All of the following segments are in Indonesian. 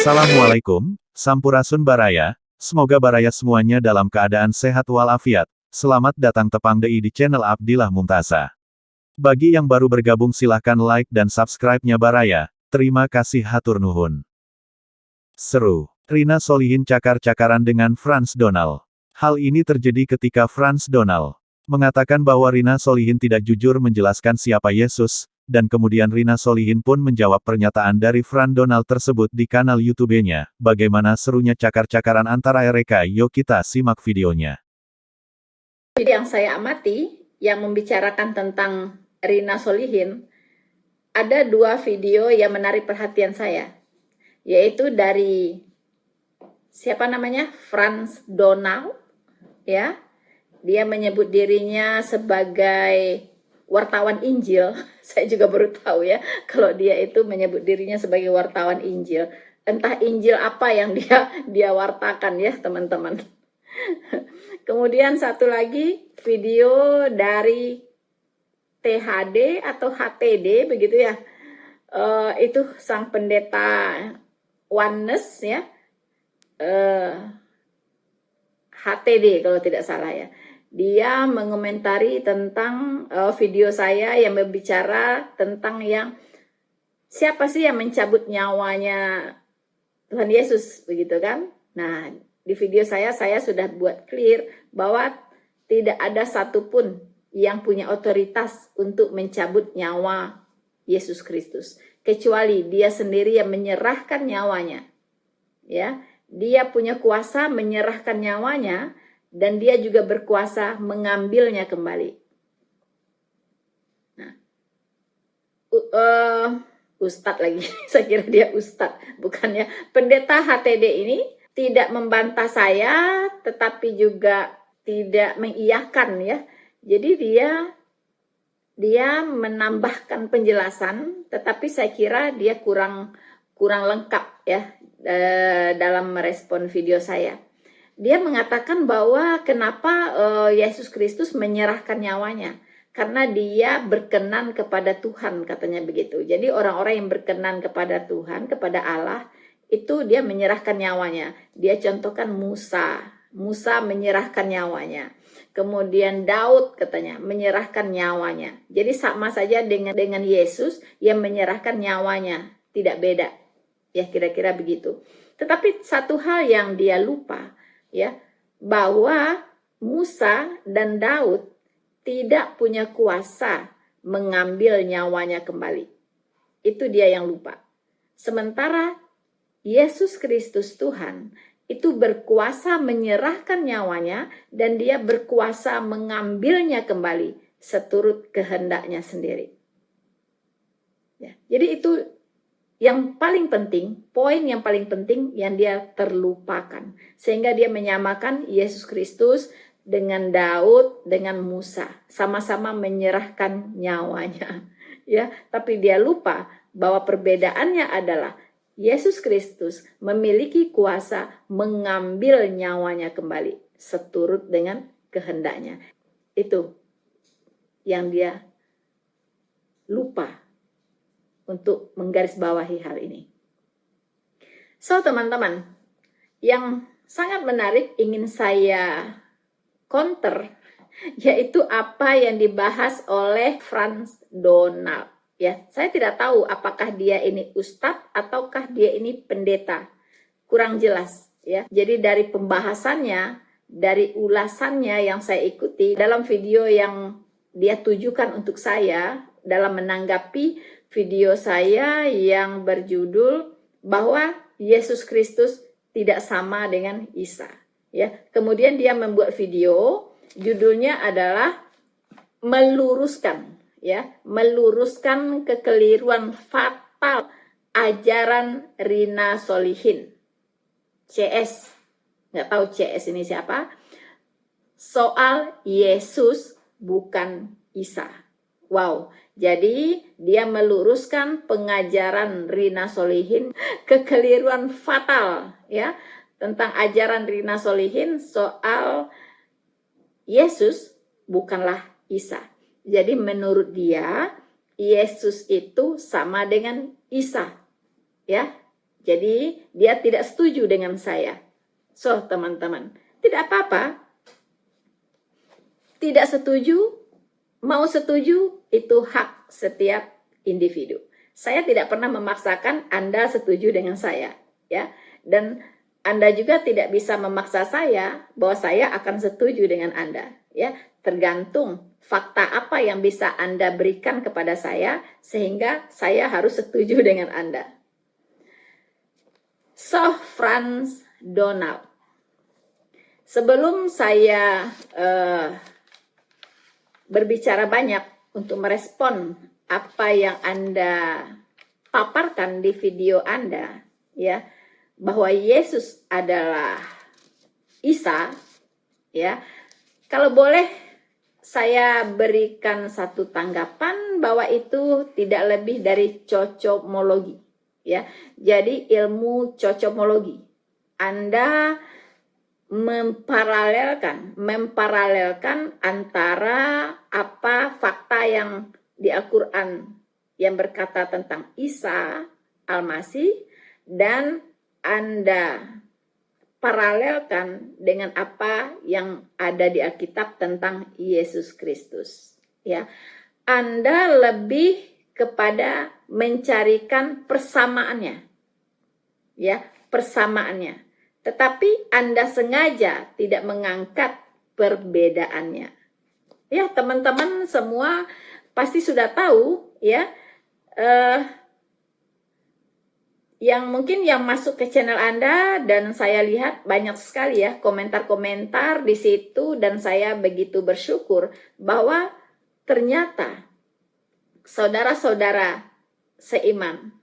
Assalamualaikum, Sampurasun Baraya, semoga Baraya semuanya dalam keadaan sehat walafiat. Selamat datang Tepang Dei di channel Abdillah Mumtaza. Bagi yang baru bergabung silahkan like dan subscribe-nya Baraya, terima kasih hatur nuhun. Seru, Rina Solihin cakar-cakaran dengan Frans Donald. Hal ini terjadi ketika Frans Donald mengatakan bahwa Rina Solihin tidak jujur menjelaskan siapa Yesus, dan kemudian Rina Solihin pun menjawab pernyataan dari Frans Donald tersebut di kanal YouTube-nya. Bagaimana serunya cakar-cakaran antara mereka? Yuk kita simak videonya. Video yang saya amati, yang membicarakan tentang Rina Solihin, ada dua video yang menarik perhatian saya, yaitu dari siapa namanya, Frans Donald, ya, dia menyebut dirinya sebagai wartawan Injil. Saya juga baru tahu ya, kalau dia itu menyebut dirinya sebagai wartawan Injil. Entah Injil apa yang dia wartakan ya teman-teman. Kemudian satu lagi video dari THD atau HTD begitu ya. Itu sang pendeta Oneness ya. HTD kalau tidak salah ya. Dia mengomentari tentang video saya yang berbicara tentang yang siapa sih yang mencabut nyawanya Tuhan Yesus begitu kan. Nah, di video saya sudah buat clear bahwa tidak ada satupun yang punya otoritas untuk mencabut nyawa Yesus Kristus, kecuali dia sendiri yang menyerahkan nyawanya. Ya, dia punya kuasa menyerahkan nyawanya, dan dia juga berkuasa mengambilnya kembali. Nah, Ustadz lagi, saya kira dia Ustadz, bukannya pendeta HTD ini tidak membantah saya, tetapi juga tidak mengiyakan ya. Jadi dia menambahkan penjelasan, tetapi saya kira dia kurang lengkap ya dalam merespon video saya. Dia mengatakan bahwa kenapa Yesus Kristus menyerahkan nyawanya, karena dia berkenan kepada Tuhan, katanya begitu. Jadi orang-orang yang berkenan kepada Tuhan, kepada Allah, itu dia menyerahkan nyawanya. Dia contohkan Musa menyerahkan nyawanya. Kemudian Daud katanya menyerahkan nyawanya. Jadi sama saja dengan Yesus yang menyerahkan nyawanya, tidak beda. Ya kira-kira begitu. Tetapi satu hal yang dia lupa, ya, bahwa Musa dan Daud tidak punya kuasa mengambil nyawanya kembali. Itu dia yang lupa. Sementara Yesus Kristus Tuhan itu berkuasa menyerahkan nyawanya, dan dia berkuasa mengambilnya kembali seturut kehendaknya sendiri. Ya, jadi itu yang paling penting, poin yang paling penting yang dia terlupakan. Sehingga dia menyamakan Yesus Kristus dengan Daud, dengan Musa. Sama-sama menyerahkan nyawanya. Ya, tapi dia lupa bahwa perbedaannya adalah Yesus Kristus memiliki kuasa mengambil nyawanya kembali seturut dengan kehendaknya. Itu yang dia lupa untuk menggarisbawahi hal ini. So teman-teman, yang sangat menarik ingin saya counter, yaitu apa yang dibahas oleh Frans Donald. Ya, saya tidak tahu apakah dia ini ustadz ataukah dia ini pendeta. Kurang jelas ya. Jadi dari pembahasannya, dari ulasannya yang saya ikuti dalam video yang dia tujukan untuk saya dalam menanggapi video saya yang berjudul bahwa Yesus Kristus tidak sama dengan Isa. Ya, kemudian dia membuat video, judulnya adalah meluruskan kekeliruan fatal ajaran Rina Solihin. CS, nggak tahu CS ini siapa. Soal Yesus bukan Isa. Wow, jadi dia meluruskan pengajaran Rina Solihin, kekeliruan fatal ya tentang ajaran Rina Solihin soal Yesus bukanlah Isa. Jadi menurut dia Yesus itu sama dengan Isa. Ya. Jadi dia tidak setuju dengan saya. So, teman-teman, tidak apa-apa. Tidak setuju, mau setuju, itu hak setiap individu. Saya tidak pernah memaksakan Anda setuju dengan saya, ya. Dan Anda juga tidak bisa memaksa saya bahwa saya akan setuju dengan Anda, ya. Tergantung fakta apa yang bisa Anda berikan kepada saya sehingga saya harus setuju dengan Anda. So, Frans Donald. Sebelum saya berbicara banyak untuk merespon apa yang Anda paparkan di video Anda, ya, bahwa Yesus adalah Isa, ya. Kalau boleh saya berikan satu tanggapan bahwa itu tidak lebih dari cocomologi, ya. Jadi ilmu cocomologi. Anda memparalelkan antara apa fakta yang di Al-Quran yang berkata tentang Isa Al-Masih dan Anda paralelkan dengan apa yang ada di Alkitab tentang Yesus Kristus, ya. Anda lebih kepada mencarikan persamaannya, ya, persamaannya. Tetapi Anda sengaja tidak mengangkat perbedaannya. Ya, teman-teman semua pasti sudah tahu, ya, yang mungkin yang masuk ke channel Anda dan saya lihat banyak sekali ya komentar-komentar di situ dan saya begitu bersyukur bahwa ternyata saudara-saudara seiman,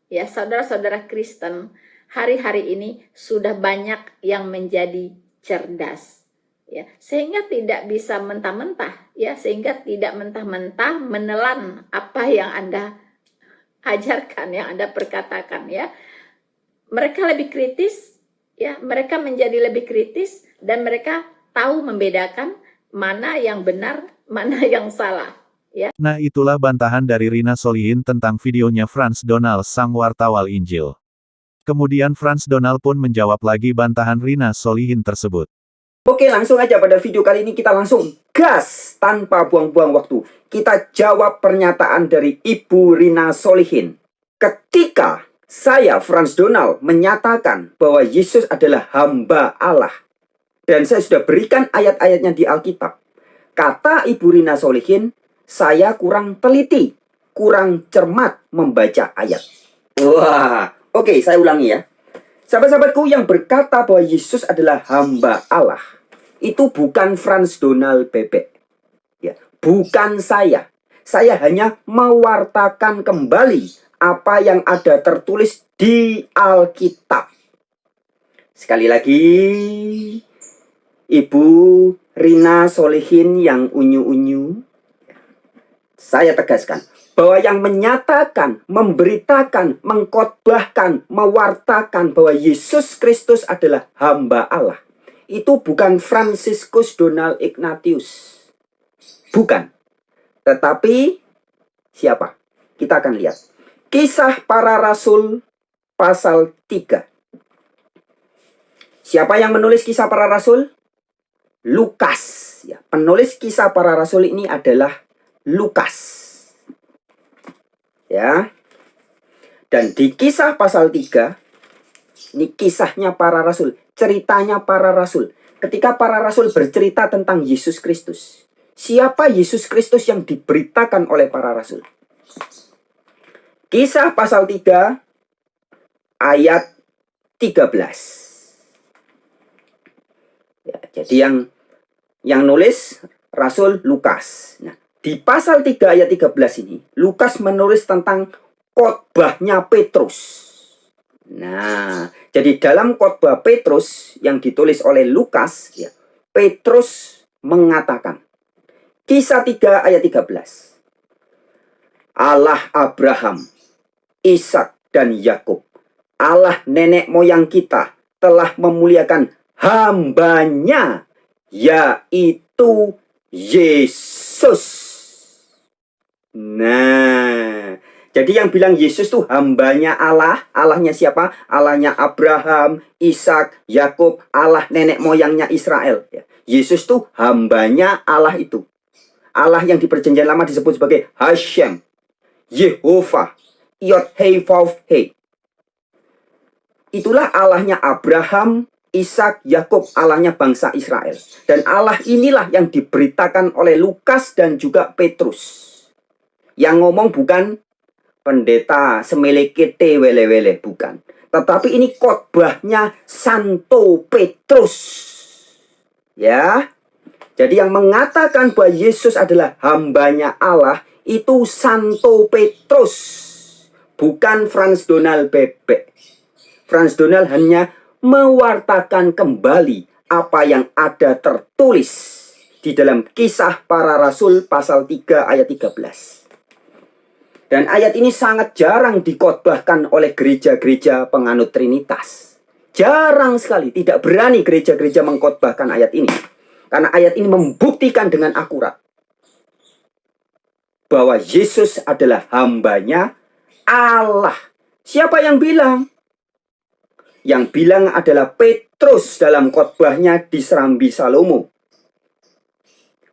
ya, saudara-saudara Kristen hari-hari ini sudah banyak yang menjadi cerdas, ya, sehingga tidak bisa mentah-mentah, ya, sehingga tidak mentah-mentah menelan apa yang Anda ajarkan, yang Anda perkatakan, ya. Mereka lebih kritis, ya, mereka menjadi lebih kritis dan mereka tahu membedakan mana yang benar, mana yang salah, ya. Nah, itulah bantahan dari Rina Solihin tentang videonya Frans Donald sang wartawan Injil. Kemudian Frans Donald pun menjawab lagi bantahan Rina Solihin tersebut. Oke, langsung aja pada video kali ini kita langsung gas tanpa buang-buang waktu. Kita jawab pernyataan dari Ibu Rina Solihin. Ketika saya, Frans Donald, menyatakan bahwa Yesus adalah hamba Allah, dan saya sudah berikan ayat-ayatnya di Alkitab, kata Ibu Rina Solihin, saya kurang teliti, kurang cermat membaca ayat. Wah, oke, saya ulangi ya. Sahabat-sahabatku yang berkata bahwa Yesus adalah hamba Allah, itu bukan Frans Donald Bebek, ya, bukan saya. Saya hanya mewartakan kembali apa yang ada tertulis di Alkitab. Sekali lagi, Ibu Rina Solihin yang unyu-unyu, saya tegaskan bahwa yang menyatakan, memberitakan, mengkhotbahkan, mewartakan bahwa Yesus Kristus adalah hamba Allah, itu bukan Franciscus Donald Ignatius. Bukan. Tetapi siapa? Kita akan lihat. Kisah Para Rasul pasal 3. Siapa yang menulis Kisah Para Rasul? Lukas. Ya, penulis Kisah Para Rasul ini adalah Lukas. Ya. Dan di Kisah pasal 3, ini kisahnya para rasul, ceritanya para rasul. Ketika para rasul bercerita tentang Yesus Kristus, siapa Yesus Kristus yang diberitakan oleh para rasul? Kisah pasal 3 ayat 13. Ya, jadi yang nulis Rasul Lukas. Nah, di pasal 3 ayat 13 ini, Lukas menulis tentang khotbahnya Petrus. Nah, jadi dalam khotbah Petrus yang ditulis oleh Lukas, ya, Petrus mengatakan, Kisah 3 ayat 13. Allah Abraham, Ishak dan Yakub, Allah nenek moyang kita telah memuliakan hambanya, yaitu Yesus. Nah, Jadi yang bilang Yesus tuh hambanya Allah, Allahnya siapa? Allahnya Abraham, Ishak, Yakub, Allah nenek moyangnya Israel. Ya. Yesus tuh hambanya Allah itu. Allah yang di perjanjian lama disebut sebagai Hashem, Yehova, Yod Hei Vav Hei. Itulah Allahnya Abraham, Ishak, Yakub, Allahnya bangsa Israel. Dan Allah inilah yang diberitakan oleh Lukas dan juga Petrus. Yang ngomong bukan pendeta semelekete wele-wele, bukan. Tetapi ini khotbahnya Santo Petrus. Ya. Jadi yang mengatakan bahwa Yesus adalah hambanya Allah itu Santo Petrus, bukan Frans Donald Bebek. Frans Donald hanya mewartakan kembali apa yang ada tertulis di dalam Kisah Para Rasul pasal 3 ayat 13. Dan ayat ini sangat jarang dikhotbahkan oleh gereja-gereja penganut Trinitas. Jarang sekali, tidak berani gereja-gereja mengkhotbahkan ayat ini. Karena ayat ini membuktikan dengan akurat bahwa Yesus adalah hambanya Allah. Siapa yang bilang? Yang bilang adalah Petrus dalam khotbahnya di Serambi Salomo.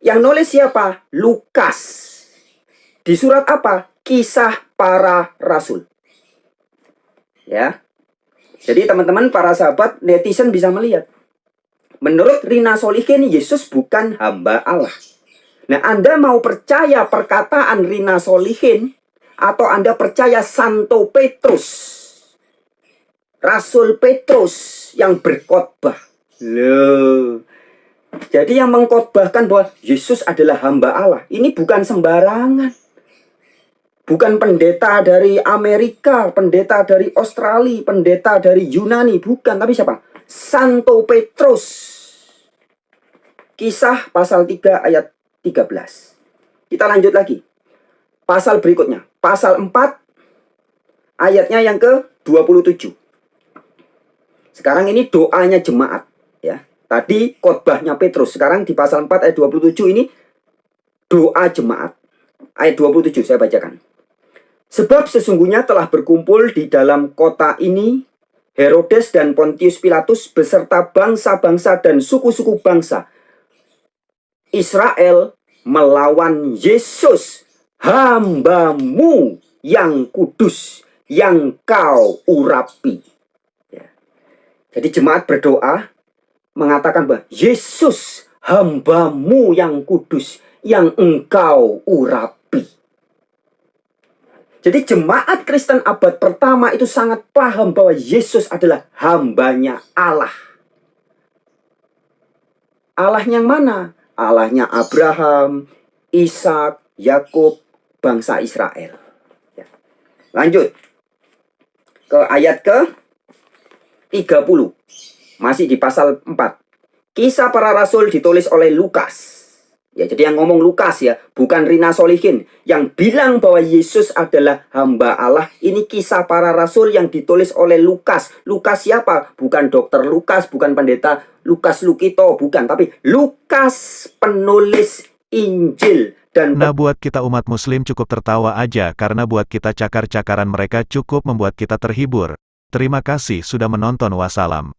Yang nulis siapa? Lukas. Di surat apa? Kisah Para Rasul. Ya. Jadi teman-teman, para sahabat, netizen bisa melihat. Menurut Rina Solihin, Yesus bukan hamba Allah. Nah, Anda mau percaya perkataan Rina Solihin atau Anda percaya Santo Petrus, Rasul Petrus yang berkhotbah? Loh. Jadi yang mengkhotbahkan bahwa Yesus adalah hamba Allah, ini bukan sembarangan. Bukan pendeta dari Amerika, pendeta dari Australia, pendeta dari Yunani, bukan. Tapi siapa? Santo Petrus. Kisah pasal 3 ayat 13. Kita lanjut lagi. Pasal berikutnya. Pasal 4 ayatnya yang ke-27. Sekarang ini doanya jemaat. Ya. Tadi khotbahnya Petrus. Sekarang di pasal 4 ayat 27 ini doa jemaat. Ayat 27 saya bacakan. Sebab sesungguhnya telah berkumpul di dalam kota ini Herodes dan Pontius Pilatus beserta bangsa-bangsa dan suku-suku bangsa Israel melawan Yesus, hambamu yang kudus, yang kau urapi. Ya. Jadi jemaat berdoa mengatakan bahwa Yesus, hambamu yang kudus, yang engkau urapi. Jadi jemaat Kristen abad pertama itu sangat paham bahwa Yesus adalah hambanya Allah. Allah yang mana? Allahnya Abraham, Ishak, Yakub, bangsa Israel. Ya. Lanjut. Ke ayat ke-30. Masih di pasal 4. Kisah Para Rasul ditulis oleh Lukas. Ya, jadi yang ngomong Lukas ya, bukan Rina Solihin. Yang bilang bahwa Yesus adalah hamba Allah, ini Kisah Para Rasul yang ditulis oleh Lukas. Lukas siapa? Bukan dokter Lukas, bukan pendeta Lukas Lukito, bukan. Tapi Lukas penulis Injil. Nah, buat kita umat muslim cukup tertawa aja karena buat kita cakar-cakaran mereka cukup membuat kita terhibur. Terima kasih sudah menonton, wassalam.